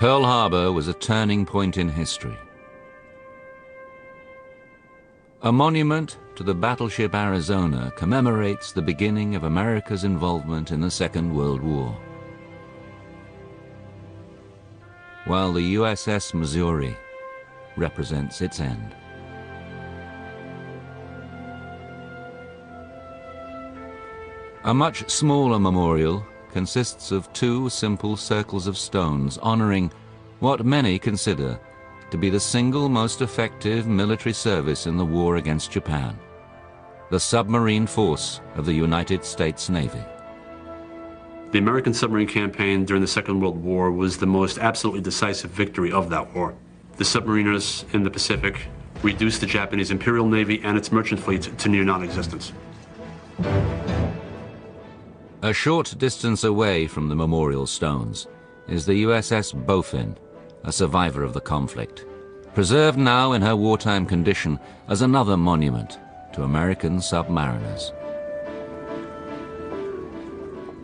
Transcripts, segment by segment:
Pearl Harbor was a turning point in history. A monument to the battleship Arizona commemorates the beginning of America's involvement in the Second World War, while the USS Missouri represents its end. A much smaller memorial consists of two simple circles of stones honoring what many consider to be the single most effective military service in the war against Japan, the Submarine Force of the United States Navy. The American submarine campaign during the Second World War was the most absolutely decisive victory of that war. The submariners in the Pacific reduced the Japanese Imperial Navy and its merchant fleet to near non-existence. A short distance away from the memorial stones is the USS Bowfin, a survivor of the conflict, preserved now in her wartime condition as another monument to American submariners.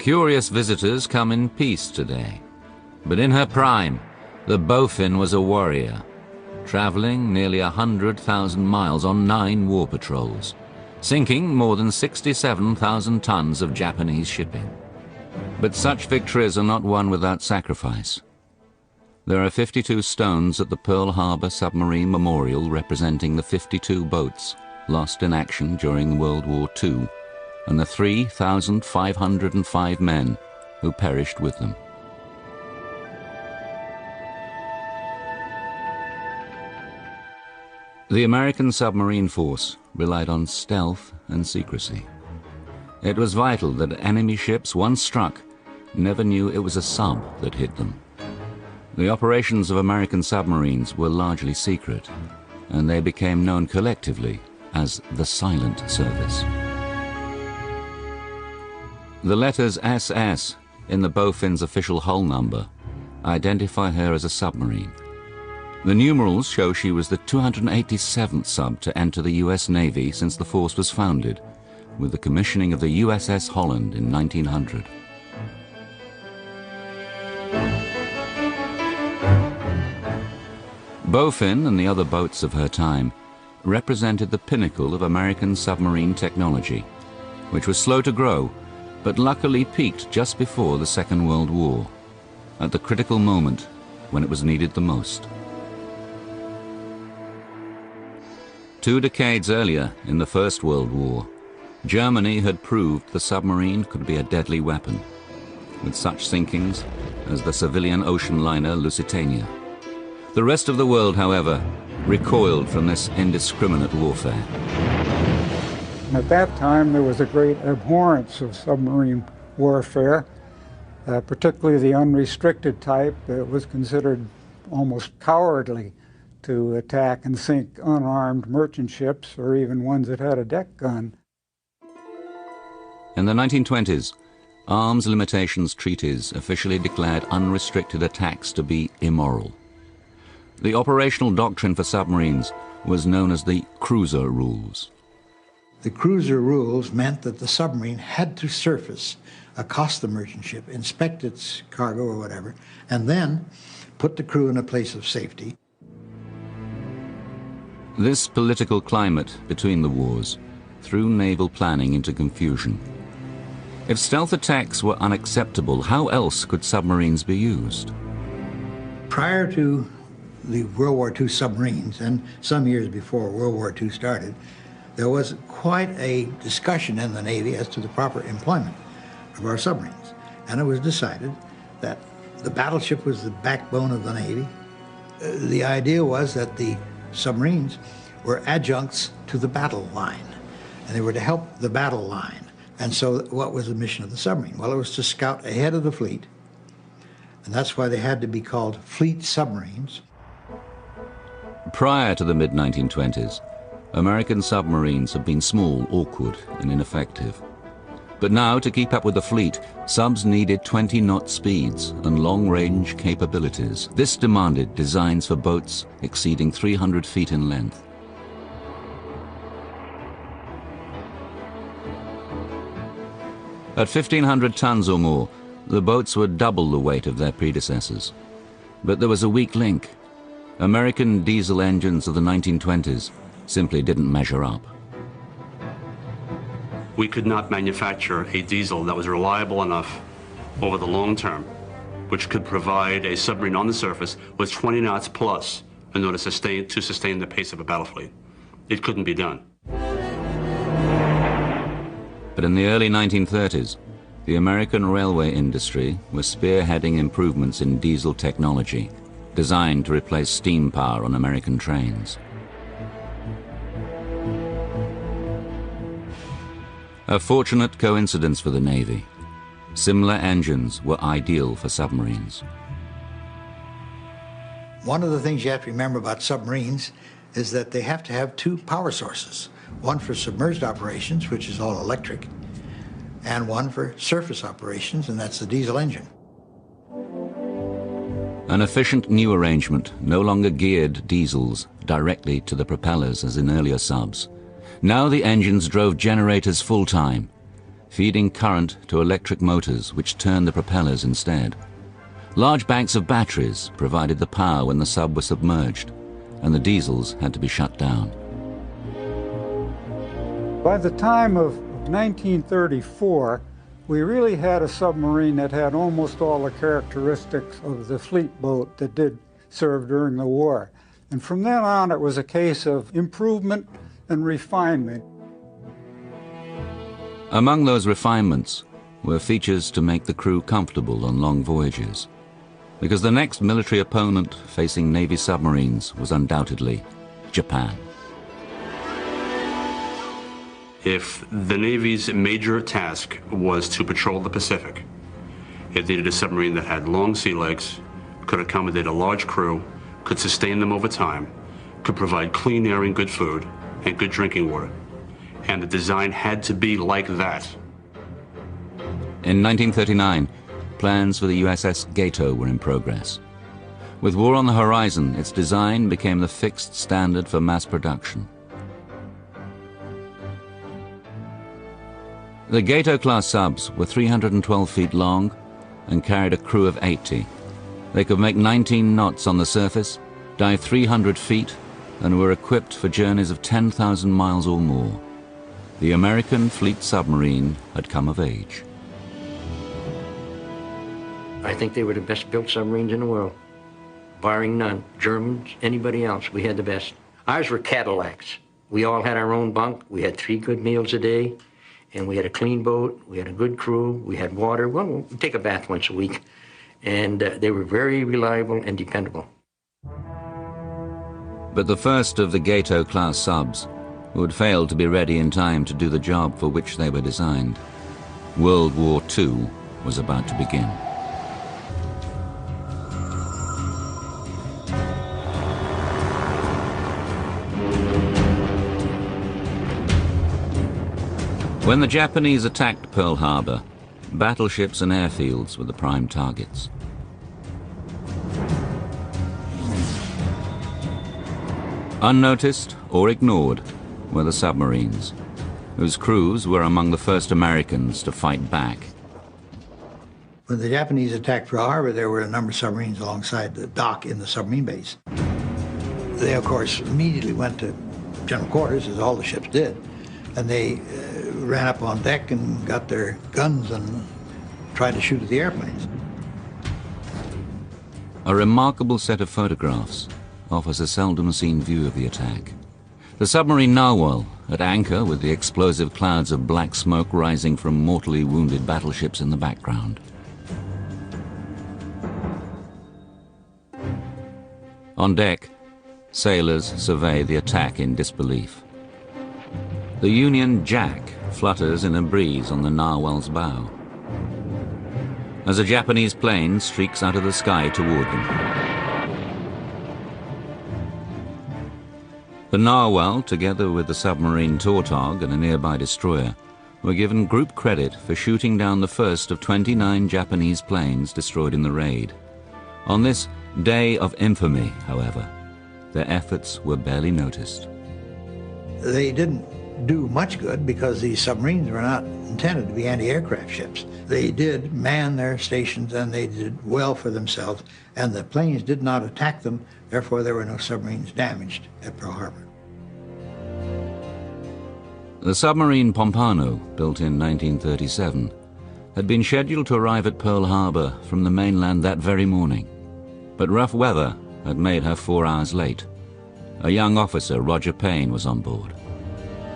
Curious visitors come in peace today, but in her prime, the Bowfin was a warrior, traveling nearly 100,000 miles on 9 war patrols, sinking more than 67,000 tons of Japanese shipping. But such victories are not won without sacrifice. There are 52 stones at the Pearl Harbor Submarine Memorial representing the 52 boats lost in action during World War II and the 3,505 men who perished with them. The American submarine force relied on stealth and secrecy. It was vital that enemy ships, once struck, never knew it was a sub that hit them. The operations of American submarines were largely secret, and they became known collectively as the Silent Service. The letters SS in the Bowfin's official hull number identify her as a submarine. The numerals show she was the 287th sub to enter the US Navy since the force was founded, with the commissioning of the USS Holland in 1900. Bowfin and the other boats of her time represented the pinnacle of American submarine technology, which was slow to grow, but luckily peaked just before the Second World War, at the critical moment when it was needed the most. 2 decades earlier, in the First World War, Germany had proved the submarine could be a deadly weapon, with such sinkings as the civilian ocean liner Lusitania. The rest of the world, however, recoiled from this indiscriminate warfare. At that time, there was a great abhorrence of submarine warfare, particularly the unrestricted type. It was considered almost cowardly to attack and sink unarmed merchant ships or even ones that had a deck gun. In the 1920s, arms limitations treaties officially declared unrestricted attacks to be immoral. The operational doctrine for submarines was known as the cruiser rules. The cruiser rules meant that the submarine had to surface, accost the merchant ship, inspect its cargo or whatever, and then put the crew in a place of safety. This political climate between the wars threw naval planning into confusion. If stealth attacks were unacceptable, how else could submarines be used? Prior to the World War II submarines, and some years before World War II started, there was quite a discussion in the Navy as to the proper employment of our submarines. And it was decided that the battleship was the backbone of the Navy. The idea was that the submarines were adjuncts to the battle line, and they were to help the battle line. And so what was the mission of the submarine? Well, it was to scout ahead of the fleet, and that's why they had to be called fleet submarines. Prior to the mid-1920s, American submarines had been small, awkward, and ineffective. But now, to keep up with the fleet, subs needed 20-knot speeds and long-range capabilities. This demanded designs for boats exceeding 300 feet in length. At 1,500 tons or more, the boats were double the weight of their predecessors. But there was a weak link. American diesel engines of the 1920s simply didn't measure up. We could not manufacture a diesel that was reliable enough over the long term, which could provide a submarine on the surface with 20 knots plus in order to sustain the pace of a battle fleet. It couldn't be done. But in the early 1930s, the American railway industry was spearheading improvements in diesel technology designed to replace steam power on American trains. A fortunate coincidence for the Navy. Similar engines were ideal for submarines. One of the things you have to remember about submarines is that they have to have two power sources. One for submerged operations, which is all electric, and one for surface operations, and that's the diesel engine. An efficient new arrangement no longer geared diesels directly to the propellers as in earlier subs. Now the engines drove generators full-time, feeding current to electric motors which turned the propellers instead. Large banks of batteries provided the power when the sub was submerged, and the diesels had to be shut down. By the time of 1934, we really had a submarine that had almost all the characteristics of the fleet boat that did serve during the war. And from then on, it was a case of improvement and refinement. Among those refinements were features to make the crew comfortable on long voyages, because the next military opponent facing Navy submarines was undoubtedly Japan. If the Navy's major task was to patrol the Pacific, it needed a submarine that had long sea legs, could accommodate a large crew, could sustain them over time, could provide clean air and good food, and good drinking water. And the design had to be like that. In 1939, plans for the USS Gato were in progress. With war on the horizon, its design became the fixed standard for mass production. The Gato-class subs were 312 feet long and carried a crew of 80. They could make 19 knots on the surface, dive 300 feet, and were equipped for journeys of 10,000 miles or more. The American fleet submarine had come of age. I think they were the best built submarines in the world, barring none. Germans, anybody else, we had the best. Ours were Cadillacs. We all had our own bunk. We had 3 good meals a day. And we had a clean boat, we had a good crew, we had water. Well, we'd take a bath once a week. And they were very reliable and dependable. But the first of the Gato-class subs would fail to be ready in time to do the job for which they were designed. World War II was about to begin. When the Japanese attacked Pearl Harbor, battleships and airfields were the prime targets. Unnoticed or ignored were the submarines, whose crews were among the first Americans to fight back. When the Japanese attacked Pearl Harbor, there were a number of submarines alongside the dock in the submarine base. They, of course, immediately went to general quarters, as all the ships did, and they ran up on deck and got their guns and tried to shoot at the airplanes. A remarkable set of photographs offers a seldom seen view of the attack. The submarine Narwhal, at anchor with the explosive clouds of black smoke rising from mortally wounded battleships in the background. On deck, sailors survey the attack in disbelief. The Union Jack flutters in a breeze on the Narwhal's bow, as a Japanese plane streaks out of the sky toward them. The Narwhal, together with the submarine Tautog and a nearby destroyer, were given group credit for shooting down the first of 29 Japanese planes destroyed in the raid. On this day of infamy, however, their efforts were barely noticed. They didn't do much good because these submarines were not intended to be anti-aircraft ships. They did man their stations and they did well for themselves, and the planes did not attack them, therefore there were no submarines damaged at Pearl Harbor. The submarine Pompano, built in 1937, had been scheduled to arrive at Pearl Harbor from the mainland that very morning, but rough weather had made her 4 hours late. A young officer, Roger Payne, was on board.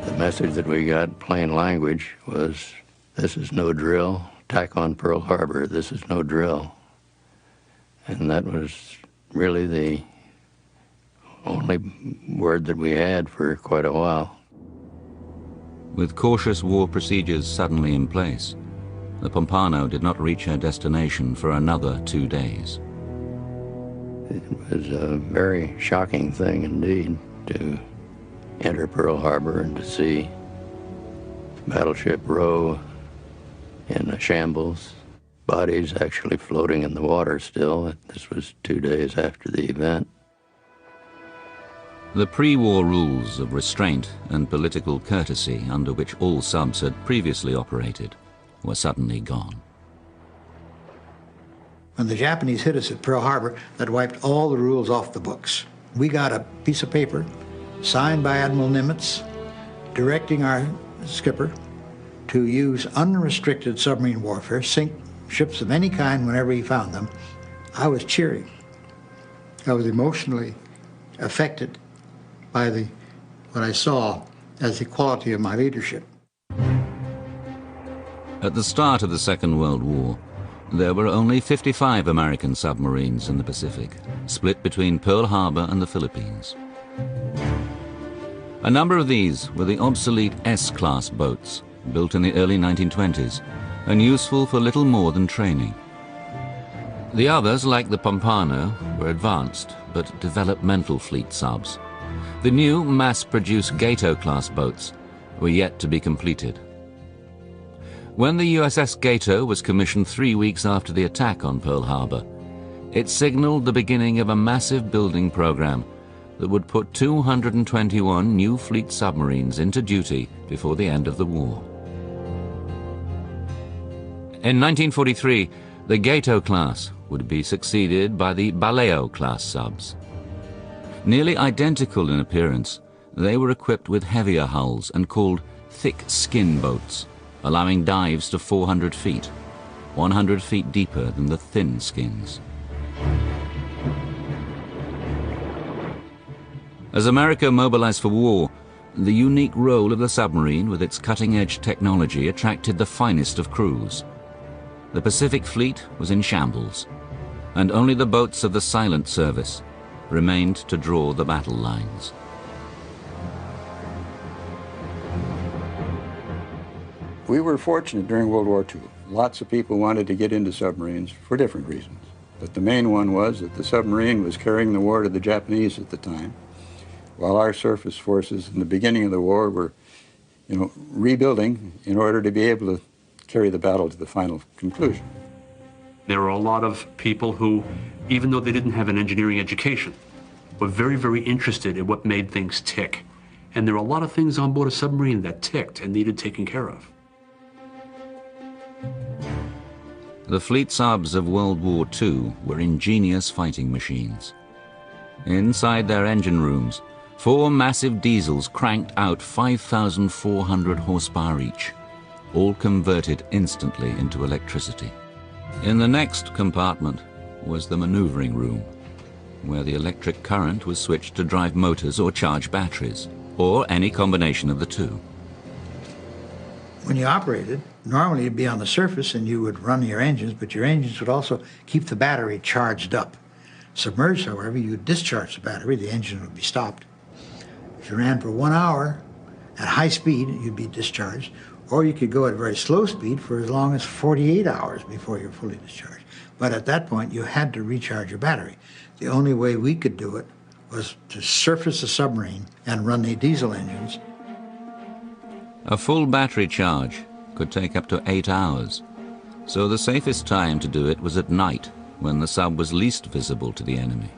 The message that we got, plain language, was, "This is no drill. Attack on Pearl Harbor. This is no drill." And that was really the only word that we had for quite a while. With cautious war procedures suddenly in place, the Pompano did not reach her destination for another 2 days. It was a very shocking thing indeed to enter Pearl Harbor and to see battleship Roe in a shambles, bodies actually floating in the water still. This was 2 days after the event. The pre-war rules of restraint and political courtesy under which all subs had previously operated were suddenly gone. When the Japanese hit us at Pearl Harbor, that wiped all the rules off the books. We got a piece of paper signed by Admiral Nimitz directing our skipper to use unrestricted submarine warfare, sink ships of any kind whenever he found them. I was cheering. I was emotionally affected by what I saw as the quality of my leadership. At the start of the Second World War, there were only 55 American submarines in the Pacific, split between Pearl Harbor and the Philippines. A number of these were the obsolete S-class boats, built in the early 1920s, and useful for little more than training. The others, like the Pompano, were advanced but developmental fleet subs. The new mass-produced Gato-class boats were yet to be completed. When the USS Gato was commissioned 3 weeks after the attack on Pearl Harbor, it signaled the beginning of a massive building program that would put 221 new fleet submarines into duty before the end of the war. In 1943, the Gato class would be succeeded by the Baleo class subs. Nearly identical in appearance, they were equipped with heavier hulls and called thick skin boats, allowing dives to 400 feet, 100 feet deeper than the thin skins. As America mobilized for war, the unique role of the submarine with its cutting-edge technology attracted the finest of crews. The Pacific Fleet was in shambles, and only the boats of the Silent Service remained to draw the battle lines. We were fortunate during World War II. Lots of people wanted to get into submarines for different reasons. But the main one was that the submarine was carrying the war to the Japanese at the time, while our surface forces in the beginning of the war were, rebuilding in order to be able to carry the battle to the final conclusion. There were a lot of people who, even though they didn't have an engineering education, were very, very interested in what made things tick. And there were a lot of things on board a submarine that ticked and needed taken care of. The fleet subs of World War II were ingenious fighting machines. Inside their engine rooms, 4 massive diesels cranked out 5,400 horsepower each, all converted instantly into electricity. In the next compartment was the maneuvering room, where the electric current was switched to drive motors or charge batteries, or any combination of the two. When you operated, normally you'd be on the surface and you would run your engines, but your engines would also keep the battery charged up. Submerged, however, you would discharge the battery, the engine would be stopped. If you ran for 1 hour at high speed, you'd be discharged, or you could go at very slow speed for as long as 48 hours before you're fully discharged. But at that point, you had to recharge your battery. The only way we could do it was to surface a submarine and run the diesel engines. A full battery charge could take up to 8 hours, so the safest time to do it was at night, when the sub was least visible to the enemy.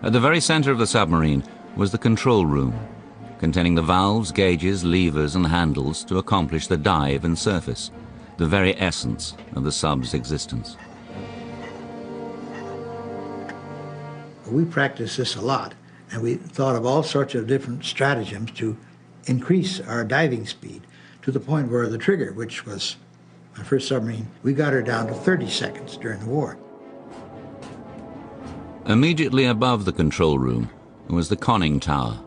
At the very center of the submarine was the control room, containing the valves, gauges, levers and handles to accomplish the dive and surface, the very essence of the sub's existence. We practiced this a lot, and we thought of all sorts of different stratagems to increase our diving speed to the point where the trigger, which was my first submarine, we got her down to 30 seconds during the war. Immediately above the control room was the conning tower,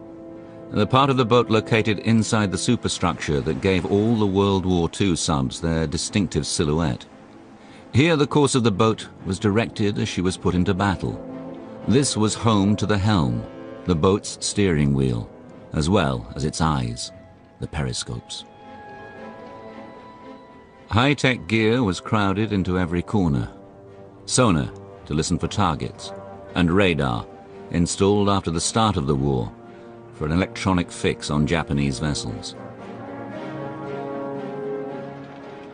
the part of the boat located inside the superstructure that gave all the World War II subs their distinctive silhouette. Here the course of the boat was directed as she was put into battle. This was home to the helm, the boat's steering wheel, as well as its eyes, the periscopes. High-tech gear was crowded into every corner. Sonar to listen for targets, and radar, installed after the start of the war, for an electronic fix on Japanese vessels.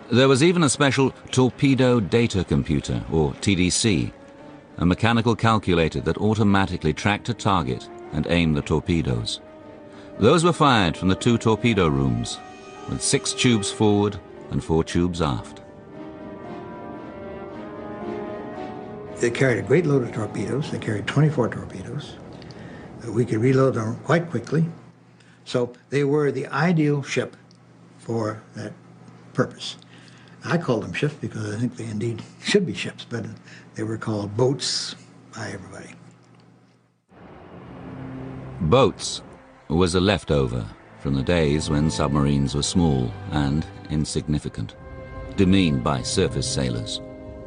There was even a special torpedo data computer, or TDC, a mechanical calculator that automatically tracked a target and aimed the torpedoes. Those were fired from the 2 torpedo rooms, with 6 tubes forward and 4 tubes aft. They carried a great load of torpedoes. They carried 24 torpedoes. We could reload them quite quickly. So they were the ideal ship for that purpose. I call them ships because I think they indeed should be ships, but they were called boats by everybody. Boats was a leftover from the days when submarines were small and insignificant, demeaned by surface sailors.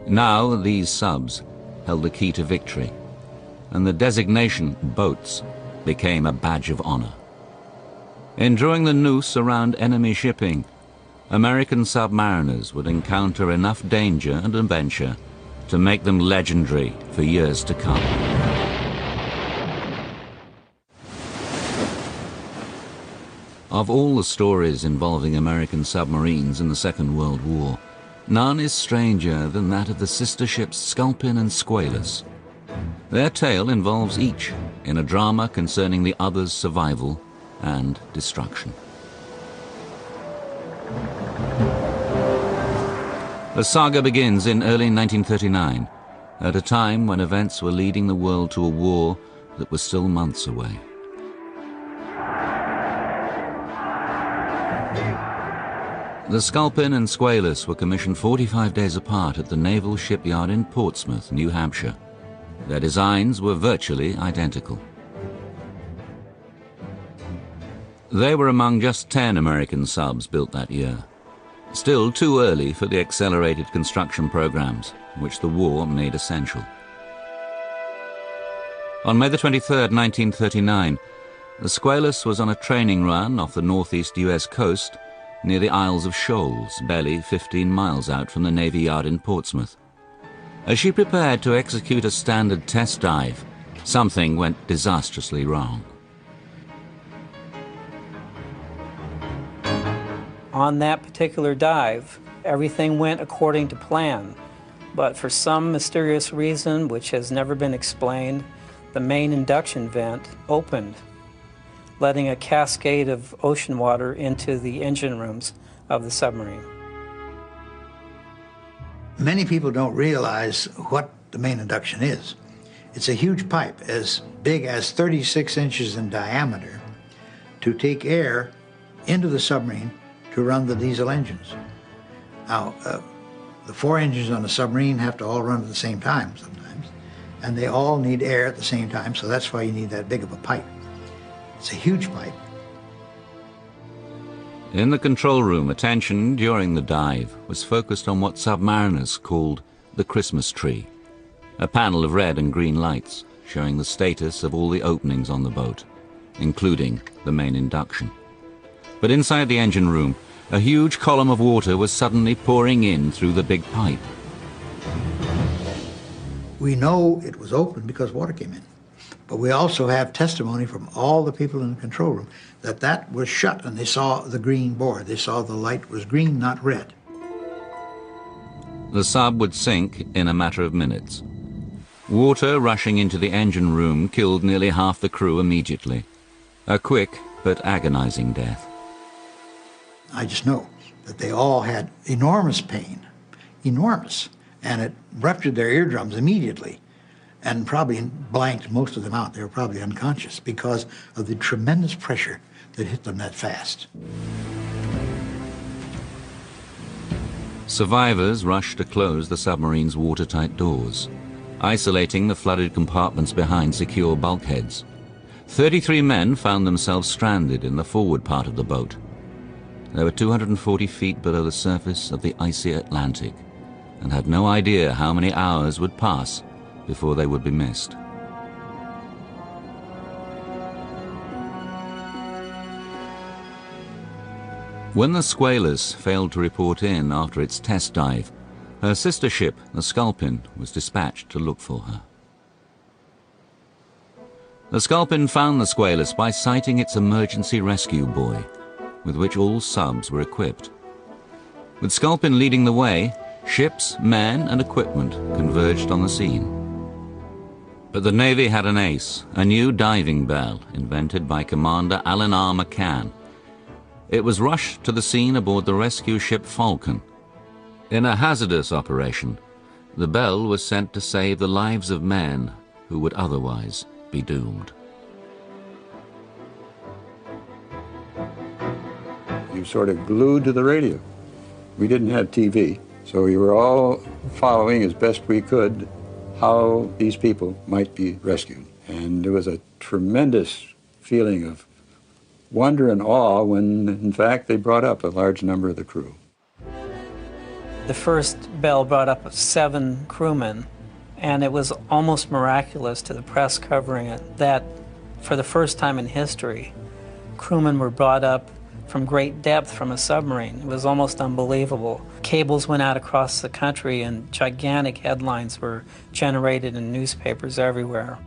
Now these subs held the key to victory, and the designation boats became a badge of honor. In drawing the noose around enemy shipping, American submariners would encounter enough danger and adventure to make them legendary for years to come. Of all the stories involving American submarines in the Second World War, none is stranger than that of the sister ships Sculpin and Squalus. Their tale involves each in a drama concerning the other's survival and destruction. The saga begins in early 1939, at a time when events were leading the world to a war that was still months away. The Sculpin and Squalus were commissioned 45 days apart at the naval shipyard in Portsmouth, New Hampshire. Their designs were virtually identical. They were among just 10 American subs built that year. Still too early for the accelerated construction programs, which the war made essential. On May the 23rd, 1939, the Squalus was on a training run off the northeast US coast near the Isles of Shoals, barely 15 miles out from the Navy Yard in Portsmouth. As she prepared to execute a standard test dive, something went disastrously wrong. On that particular dive, everything went according to plan, but for some mysterious reason which has never been explained, the main induction vent opened, letting a cascade of ocean water into the engine rooms of the submarine. Many people don't realize what the main induction is. It's a huge pipe as big as 36 inches in diameter to take air into the submarine to run the diesel engines. Now, the 4 engines on a submarine have to all run at the same time sometimes, and they all need air at the same time, so that's why you need that big of a pipe. It's a huge pipe. In the control room, attention during the dive was focused on what submariners called the Christmas tree, a panel of red and green lights showing the status of all the openings on the boat, including the main induction. But inside the engine room, a huge column of water was suddenly pouring in through the big pipe. We know it was open because water came in. But we also have testimony from all the people in the control room that that was shut and they saw the green board. They saw the light was green, not red. The sub would sink in a matter of minutes. Water rushing into the engine room killed nearly half the crew immediately. A quick but agonizing death. I just know that they all had enormous pain, enormous, and it ruptured their eardrums immediately and probably blanked most of them out. They were probably unconscious because of the tremendous pressure that hit them that fast. Survivors rushed to close the submarine's watertight doors, isolating the flooded compartments behind secure bulkheads. 33 men found themselves stranded in the forward part of the boat. They were 240 feet below the surface of the icy Atlantic and had no idea how many hours would pass before they would be missed. When the Squalus failed to report in after its test dive, her sister ship, the Sculpin, was dispatched to look for her. The Sculpin found the Squalus by sighting its emergency rescue buoy, with which all subs were equipped. With Sculpin leading the way, ships, men, and equipment converged on the scene. But the Navy had an ace, a new diving bell invented by Commander Alan R. McCann. It was rushed to the scene aboard the rescue ship Falcon. In a hazardous operation, the bell was sent to save the lives of men who would otherwise be doomed. You sort of glued to the radio. We didn't have TV, so we were all following as best we could how these people might be rescued. And there was a tremendous feeling of wonder and awe when, in fact, they brought up a large number of the crew. The first bell brought up 7 crewmen, and it was almost miraculous to the press covering it that, for the first time in history, crewmen were brought up from great depth from a submarine. It was almost unbelievable. Cables went out across the country and gigantic headlines were generated in newspapers everywhere.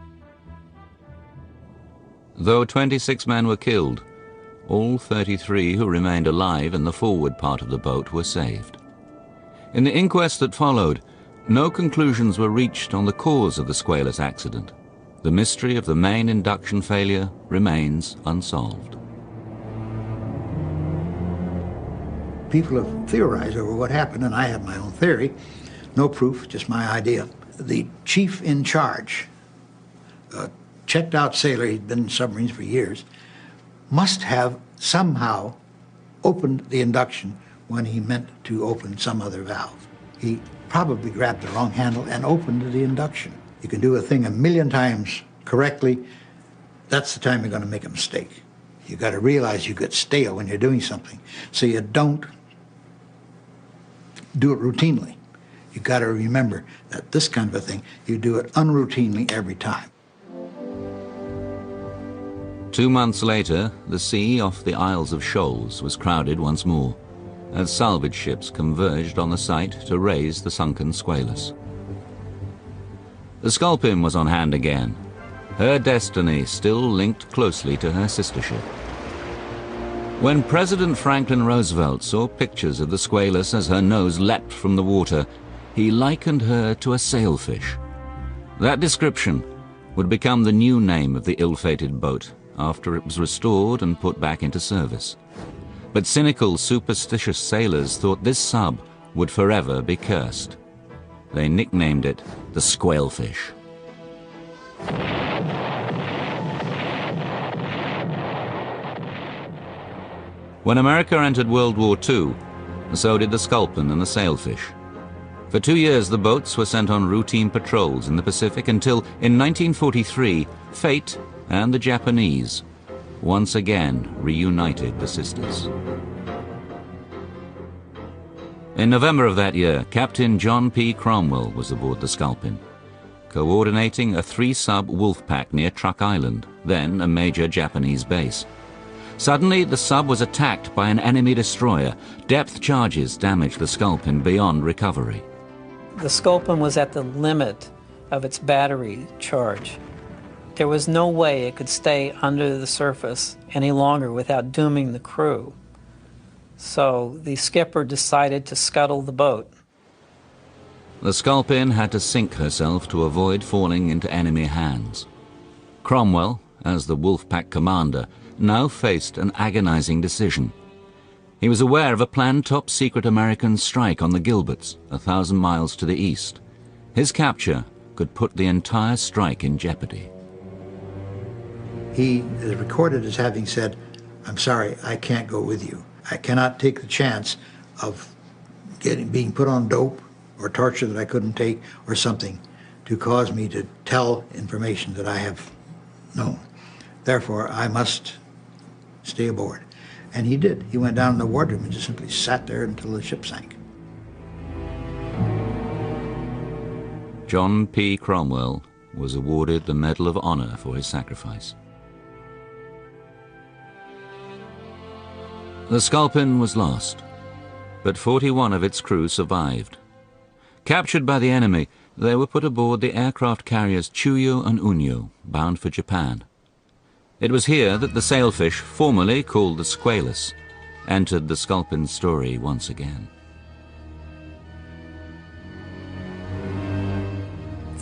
Though 26 men were killed, all 33 who remained alive in the forward part of the boat were saved. In the inquest that followed, no conclusions were reached on the cause of the Squalus accident. The mystery of the main induction failure remains unsolved. People have theorized over what happened, and I have my own theory. No proof, just my idea. The chief in charge, a checked-out sailor, he'd been in submarines for years, must have somehow opened the induction when he meant to open some other valve. He probably grabbed the wrong handle and opened the induction. You can do a thing 1,000,000 times correctly. That's the time you're going to make a mistake. You got to realize you get stale when you're doing something, so you don't do it routinely. You got to remember that this kind of a thing, you do it unroutinely every time. 2 months later, the sea off the Isles of Shoals was crowded once more, as salvage ships converged on the site to raise the sunken Squalus. The Sculpin was on hand again, her destiny still linked closely to her sister ship. When President Franklin Roosevelt saw pictures of the Squalus as her nose leapt from the water, he likened her to a sailfish. That description would become the new name of the ill-fated boat after it was restored and put back into service. But cynical, superstitious sailors thought this sub would forever be cursed. They nicknamed it the Squalefish. When America entered World War II, so did the Sculpin and the Sailfish. For 2 years, the boats were sent on routine patrols in the Pacific until, in 1943, fate and the Japanese once again reunited the sisters. In November of that year, Captain John P. Cromwell was aboard the Sculpin, coordinating a 3-sub wolf pack near Truk Island, then a major Japanese base. Suddenly, the sub was attacked by an enemy destroyer. Depth charges damaged the Sculpin beyond recovery. The Sculpin was at the limit of its battery charge. There was no way it could stay under the surface any longer without dooming the crew. So the skipper decided to scuttle the boat. The Sculpin had to sink herself to avoid falling into enemy hands. Cromwell, as the Wolfpack commander, now faced an agonizing decision. He was aware of a planned top-secret American strike on the Gilberts, 1,000 miles to the east. His capture could put the entire strike in jeopardy. He is recorded as having said, "I'm sorry, I can't go with you. I cannot take the chance of being put on dope or torture that I couldn't take or something to cause me to tell information that I have known. Therefore, I must stay aboard." And he did. He went down in the wardroom and just simply sat there until the ship sank. John P. Cromwell was awarded the Medal of Honor for his sacrifice. The Sculpin was lost, but 41 of its crew survived. Captured by the enemy, they were put aboard the aircraft carriers Chuyo and Unyo, bound for Japan. It was here that the sailfish, formerly called the Squalus, entered the Sculpin's story once again.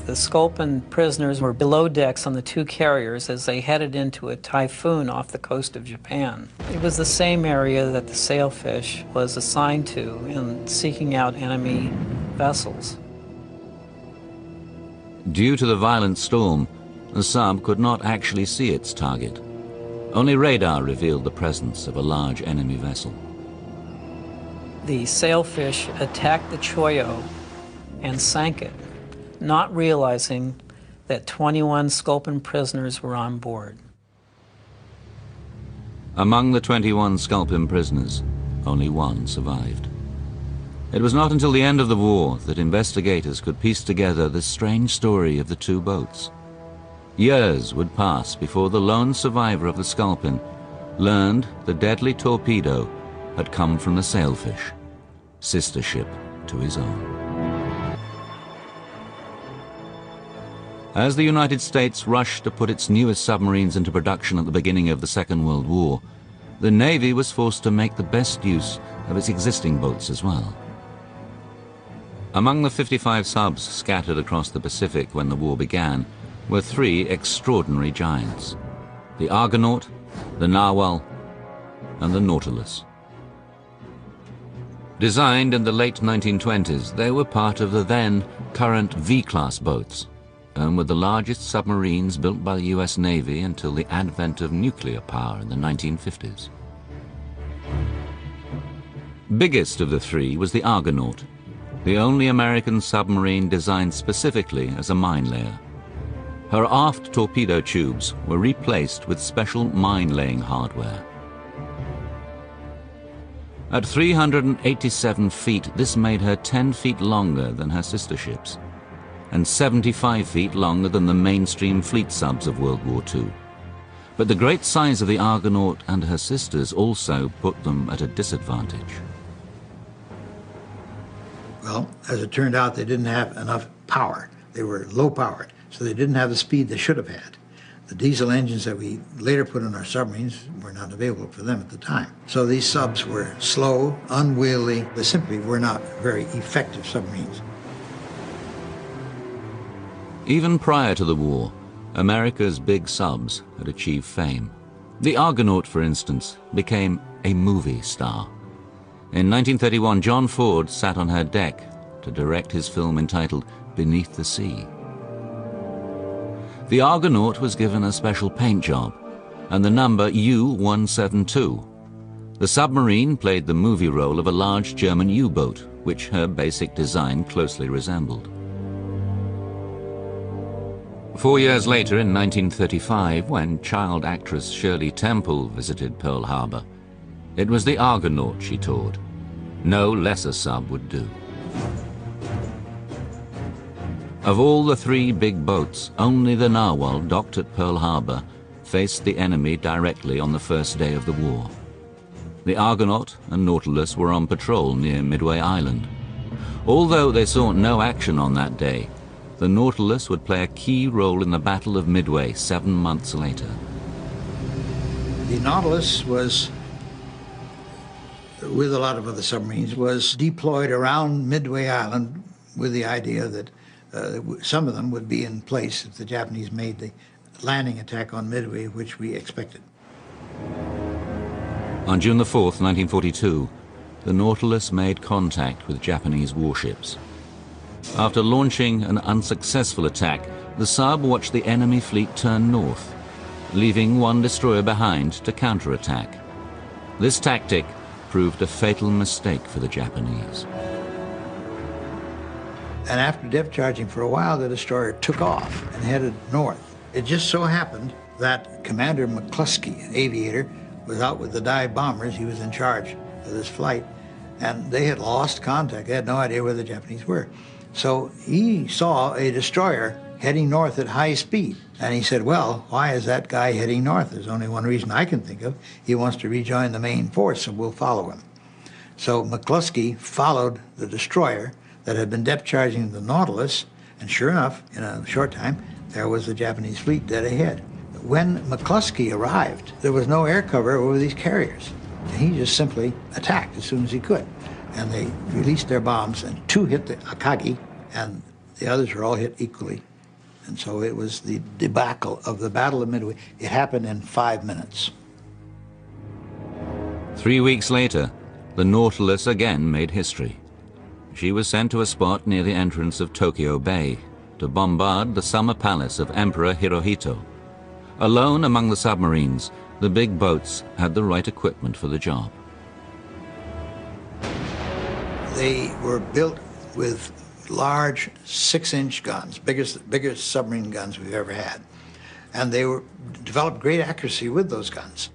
The Sculpin prisoners were below decks on the two carriers as they headed into a typhoon off the coast of Japan. It was the same area that the sailfish was assigned to in seeking out enemy vessels. Due to the violent storm, the sub could not actually see its target. Only radar revealed the presence of a large enemy vessel. The sailfish attacked the Choyo and sank it, not realizing that 21 Sculpin prisoners were on board. Among the 21 Sculpin prisoners, only one survived. It was not until the end of the war that investigators could piece together the strange story of the two boats. Years would pass before the lone survivor of the Sculpin learned the deadly torpedo had come from the sailfish, sister ship to his own. As the United States rushed to put its newest submarines into production at the beginning of the Second World War, the Navy was forced to make the best use of its existing boats as well. Among the 55 subs scattered across the Pacific when the war began were three extraordinary giants: the Argonaut, the Narwhal, and the Nautilus. Designed in the late 1920s, they were part of the then current V-class boats, and were the largest submarines built by the US Navy until the advent of nuclear power in the 1950s. Biggest of the three was the Argonaut, the only American submarine designed specifically as a mine layer. Her aft torpedo tubes were replaced with special mine-laying hardware. At 387 feet, this made her 10 feet longer than her sister ships, and 75 feet longer than the mainstream fleet subs of World War II. But the great size of the Argonaut and her sisters also put them at a disadvantage. Well, as it turned out, they didn't have enough power. They were low powered, so they didn't have the speed they should have had. The diesel engines that we later put on our submarines were not available for them at the time. So these subs were slow, unwieldy. They simply were not very effective submarines. Even prior to the war, America's big subs had achieved fame. The Argonaut, for instance, became a movie star. In 1931, John Ford sat on her deck to direct his film entitled Beneath the Sea. The Argonaut was given a special paint job and the number U-172. The submarine played the movie role of a large German U-boat, which her basic design closely resembled. 4 years later, in 1935, when child actress Shirley Temple visited Pearl Harbor, it was the Argonaut she toured. No lesser sub would do. Of all the three big boats, only the Narwhal, docked at Pearl Harbor, faced the enemy directly on the first day of the war. The Argonaut and Nautilus were on patrol near Midway Island. Although they saw no action on that day, the Nautilus would play a key role in the Battle of Midway 7 months later. The Nautilus was, with a lot of other submarines, was deployed around Midway Island with the idea that some of them would be in place if the Japanese made the landing attack on Midway, which we expected. On June the 4th, 1942, the Nautilus made contact with Japanese warships. After launching an unsuccessful attack, the sub watched the enemy fleet turn north, leaving one destroyer behind to counterattack. This tactic proved a fatal mistake for the Japanese. And after depth charging for a while, the destroyer took off and headed north. It just so happened that Commander McCluskey, an aviator, was out with the dive bombers. He was in charge of this flight, and they had lost contact. They had no idea where the Japanese were. So he saw a destroyer heading north at high speed, and he said, well, why is that guy heading north? There's only one reason I can think of. He wants to rejoin the main force, so we'll follow him. So McCluskey followed the destroyer that had been depth charging the Nautilus, and sure enough, in a short time, there was the Japanese fleet dead ahead. When McCluskey arrived, there was no air cover over these carriers. He just simply attacked as soon as he could. And they released their bombs, and 2 hit the Akagi, and the others were all hit equally. And so it was the debacle of the Battle of Midway. It happened in 5 minutes. 3 weeks later, the Nautilus again made history. She was sent to a spot near the entrance of Tokyo Bay to bombard the summer palace of Emperor Hirohito. Alone among the submarines, the big boats had the right equipment for the job. They were built with large 6-inch guns, biggest submarine guns we've ever had. And they developed great accuracy with those guns.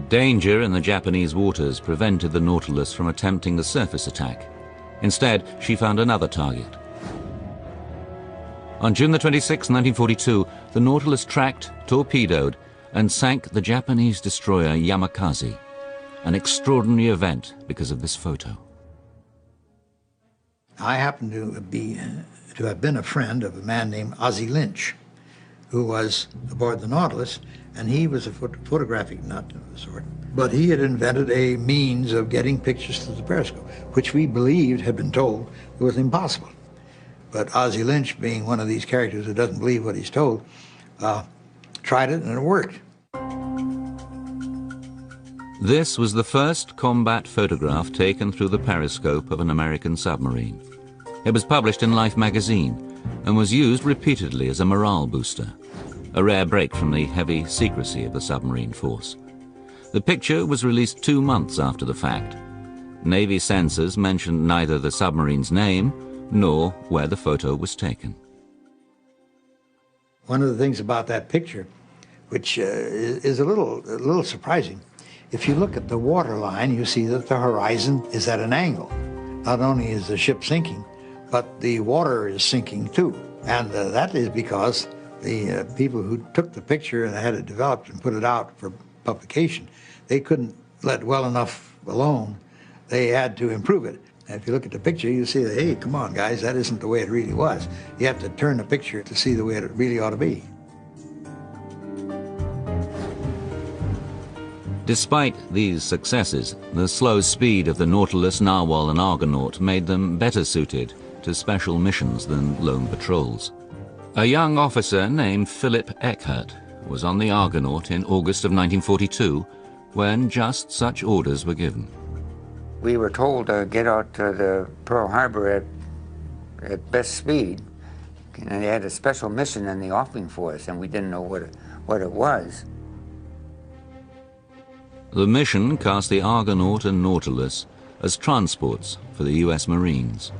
Danger in the Japanese waters prevented the Nautilus from attempting the surface attack. Instead, she found another target. On June the 26th, 1942, the Nautilus tracked, torpedoed, and sank the Japanese destroyer Yamakaze, an extraordinary event because of this photo. I happen to have been a friend of a man named Ozzie Lynch, who was aboard the Nautilus, and he was a photographic nut of the sort. But he had invented a means of getting pictures through the periscope, which we believed, had been told, was impossible. But Ozzie Lynch, being one of these characters who doesn't believe what he's told, tried it and it worked. This was the first combat photograph taken through the periscope of an American submarine. It was published in Life magazine and was used repeatedly as a morale booster, a rare break from the heavy secrecy of the Submarine Force. The picture was released 2 months after the fact. Navy censors mentioned neither the submarine's name nor where the photo was taken. One of the things about that picture, which is a little surprising, if you look at the waterline, you see that the horizon is at an angle. Not only is the ship sinking, but the water is sinking too. And that is because the people who took the picture and had it developed and put it out for publication, they couldn't let well enough alone. They had to improve it. And if you look at the picture, you see that, hey, come on, guys, that isn't the way it really was. You have to turn the picture to see the way it really ought to be. Despite these successes, the slow speed of the Nautilus, Narwhal, and Argonaut made them better suited to special missions than lone patrols. A young officer named Philip Eckert was on the Argonaut in August of 1942 when just such orders were given. We were told to get out to the Pearl Harbor at best speed, and they had a special mission in the offing for us, and we didn't know what it was. The mission cast the Argonaut and Nautilus as transports for the U.S. Marines.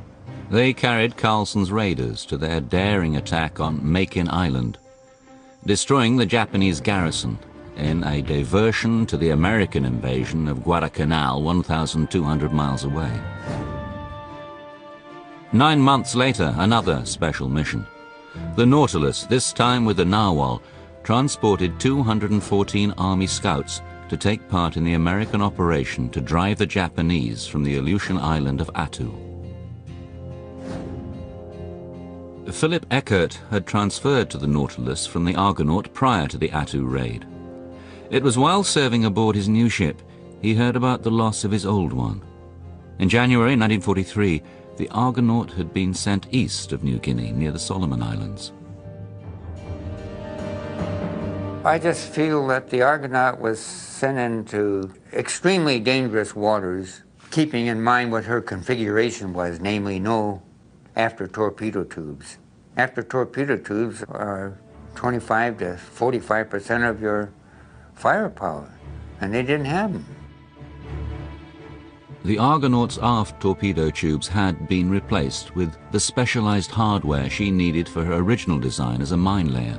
They carried Carlson's raiders to their daring attack on Makin Island, destroying the Japanese garrison in a diversion to the American invasion of Guadalcanal 1,200 miles away. 9 months later, another special mission. The Nautilus, this time with the Narwhal, transported 214 Army scouts to take part in the American operation to drive the Japanese from the Aleutian island of Attu. Philip Eckert had transferred to the Nautilus from the Argonaut prior to the Attu raid. It was while serving aboard his new ship he heard about the loss of his old one. In January 1943, the Argonaut had been sent east of New Guinea near the Solomon Islands. I just feel that the Argonaut was sent into extremely dangerous waters, keeping in mind what her configuration was, namely no after torpedo tubes. After torpedo tubes are 25 to 45% of your firepower, and they didn't have them. The Argonaut's aft torpedo tubes had been replaced with the specialized hardware she needed for her original design as a mine layer.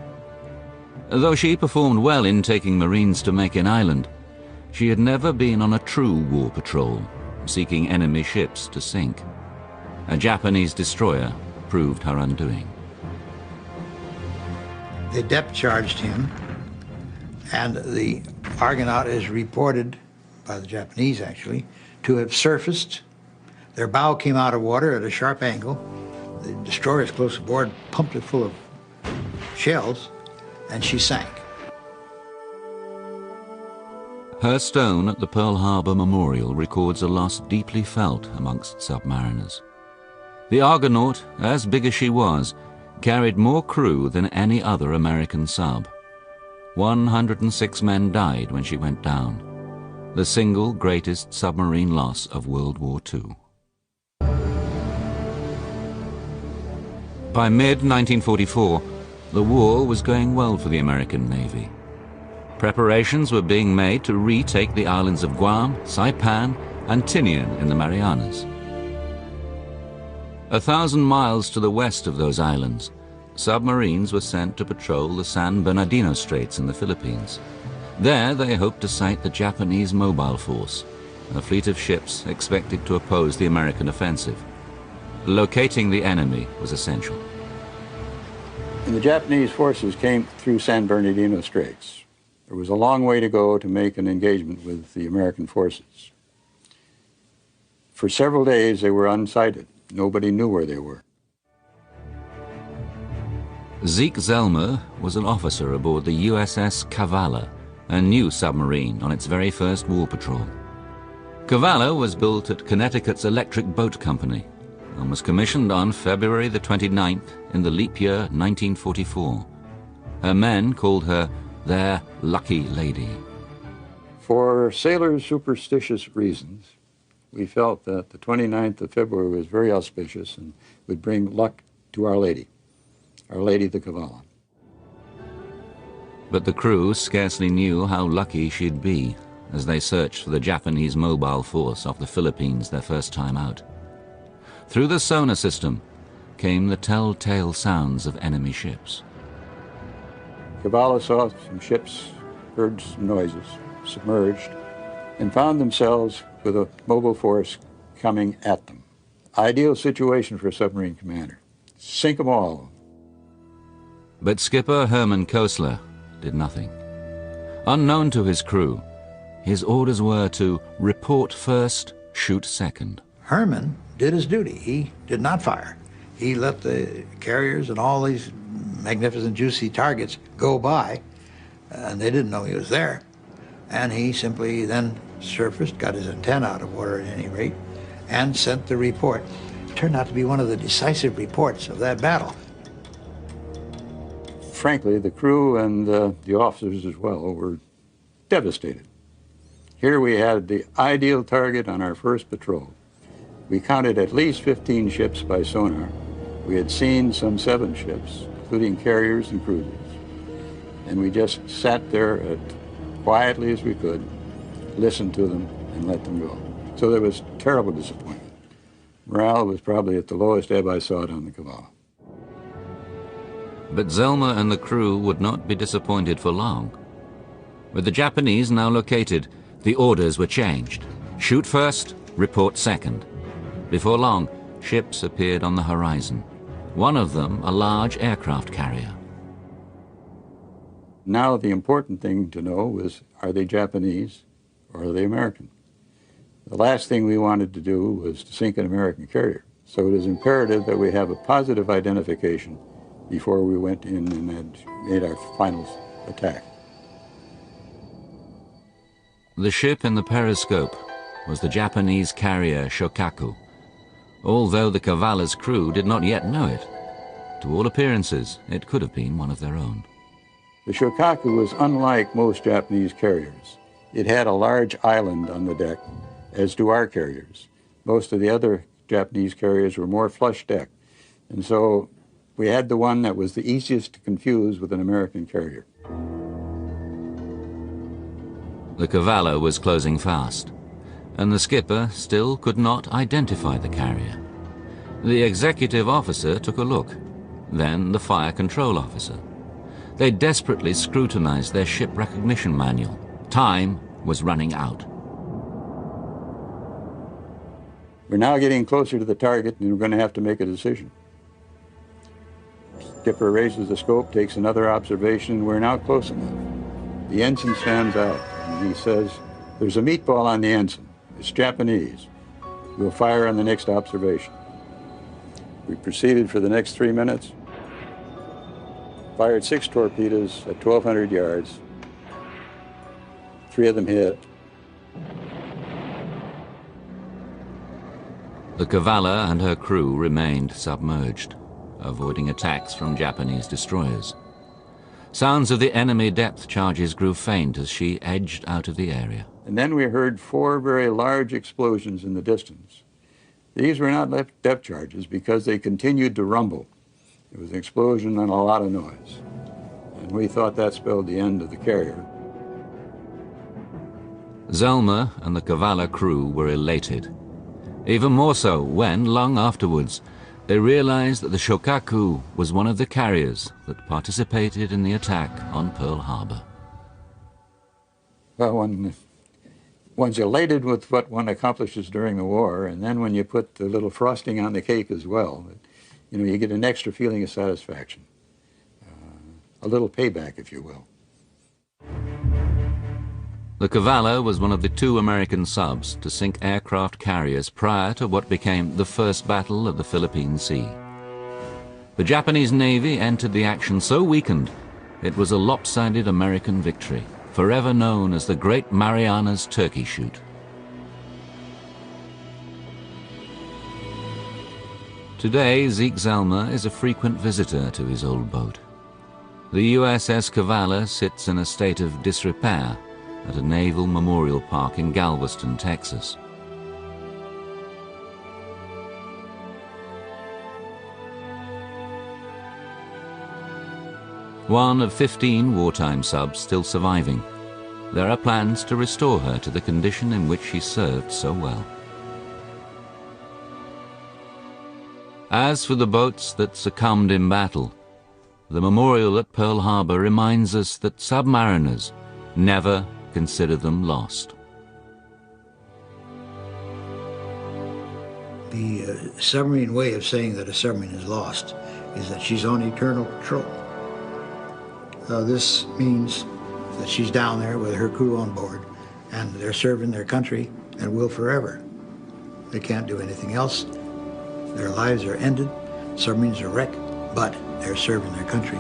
Though she performed well in taking Marines to Makin Island, she had never been on a true war patrol, seeking enemy ships to sink. A Japanese destroyer proved her undoing. They depth charged him, and the Argonaut is reported, by the Japanese actually, to have surfaced. Their bow came out of water at a sharp angle. The destroyers close aboard pumped it full of shells, and she sank. Her stone at the Pearl Harbor Memorial records a loss deeply felt amongst submariners. The Argonaut, as big as she was, carried more crew than any other American sub. 106 men died when she went down, the single greatest submarine loss of World War II. By mid-1944, the war was going well for the American Navy. Preparations were being made to retake the islands of Guam, Saipan, and Tinian in the Marianas. 1,000 miles to the west of those islands, submarines were sent to patrol the San Bernardino Straits in the Philippines. There they hoped to sight the Japanese Mobile Force, a fleet of ships expected to oppose the American offensive. Locating the enemy was essential. And the Japanese forces came through San Bernardino Straits. There was a long way to go to make an engagement with the American forces. For several days they were unsighted. Nobody knew where they were. Zeke Zelmer was an officer aboard the USS Cavallo, a new submarine on its very first war patrol. Cavallo was built at Connecticut's Electric Boat Company and was commissioned on February the 29th in the leap year 1944. Her men called her their lucky lady. For sailors' superstitious reasons, we felt that the 29th of February was very auspicious and would bring luck to Our Lady the Cavallo. But the crew scarcely knew how lucky she'd be as they searched for the Japanese Mobile Force off the Philippines their first time out. Through the sonar system came the telltale sounds of enemy ships. Cavallo saw some ships, heard some noises, submerged, and found themselves with a mobile force coming at them. Ideal situation for a submarine commander. Sink them all. But skipper Herman Kosler did nothing. Unknown to his crew, his orders were to report first, shoot second. Herman did his duty. He did not fire. He let the carriers and all these magnificent, juicy targets go by, and they didn't know he was there. And he simply then surfaced, got his antenna out of water at any rate, and sent the report. It turned out to be one of the decisive reports of that battle. Frankly, the crew and the officers as well were devastated. Here we had the ideal target on our first patrol. We counted at least 15 ships by sonar. We had seen some 7 ships, including carriers and cruisers. And we just sat there quietly as we could, listened to them, and let them go. So there was terrible disappointment. Morale was probably at the lowest ebb I saw it on the Cavallo. But Zelmer and the crew would not be disappointed for long. With the Japanese now located, the orders were changed. Shoot first, report second. Before long, ships appeared on the horizon. One of them, a large aircraft carrier. Now the important thing to know was, are they Japanese or are they American? The last thing we wanted to do was to sink an American carrier. So it is imperative that we have a positive identification before we went in and made our final attack. The ship in the periscope was the Japanese carrier Shokaku, although the Cavallo's crew did not yet know it. To all appearances, it could have been one of their own. The Shokaku was unlike most Japanese carriers. It had a large island on the deck, as do our carriers. Most of the other Japanese carriers were more flush deck, and so we had the one that was the easiest to confuse with an American carrier. The Cavallo was closing fast, and the skipper still could not identify the carrier. The executive officer took a look, then the fire control officer. They desperately scrutinized their ship recognition manual. Time was running out. We're now getting closer to the target, and we're going to have to make a decision. Skipper raises the scope, takes another observation. We're now close enough. The ensign stands out, and he says, "There's a meatball on the ensign. It's Japanese. We'll fire on the next observation." We proceeded for the next 3 minutes. Fired 6 torpedoes at 1,200 yards. 3 of them hit. The Cavallo and her crew remained submerged, avoiding attacks from Japanese destroyers. Sounds of the enemy depth charges grew faint as she edged out of the area. And then we heard 4 very large explosions in the distance. These were not depth charges because they continued to rumble. It was an explosion and a lot of noise. And we thought that spelled the end of the carrier. Zelma and the Cavallo crew were elated. Even more so when, long afterwards, they realized that the Shokaku was one of the carriers that participated in the attack on Pearl Harbor. Well, one's elated with what one accomplishes during the war, and then when you put the little frosting on the cake as well, you get an extra feeling of satisfaction. A little payback, if you will. The Cavallo was one of the 2 American subs to sink aircraft carriers prior to what became the First Battle of the Philippine Sea. The Japanese Navy entered the action so weakened, it was a lopsided American victory, forever known as the Great Marianas Turkey Shoot. Today, Zeke Zelma is a frequent visitor to his old boat. The USS Cavallo sits in a state of disrepair at a naval memorial park in Galveston, Texas. One of 15 wartime subs still surviving, there are plans to restore her to the condition in which she served so well. As for the boats that succumbed in battle, the memorial at Pearl Harbor reminds us that submariners never consider them lost. The submarine way of saying that a submarine is lost is that she's on eternal patrol. This means that she's down there with her crew on board, and they're serving their country and will forever. They can't do anything else. Their lives are ended, submarines are wrecked, but they're serving their country.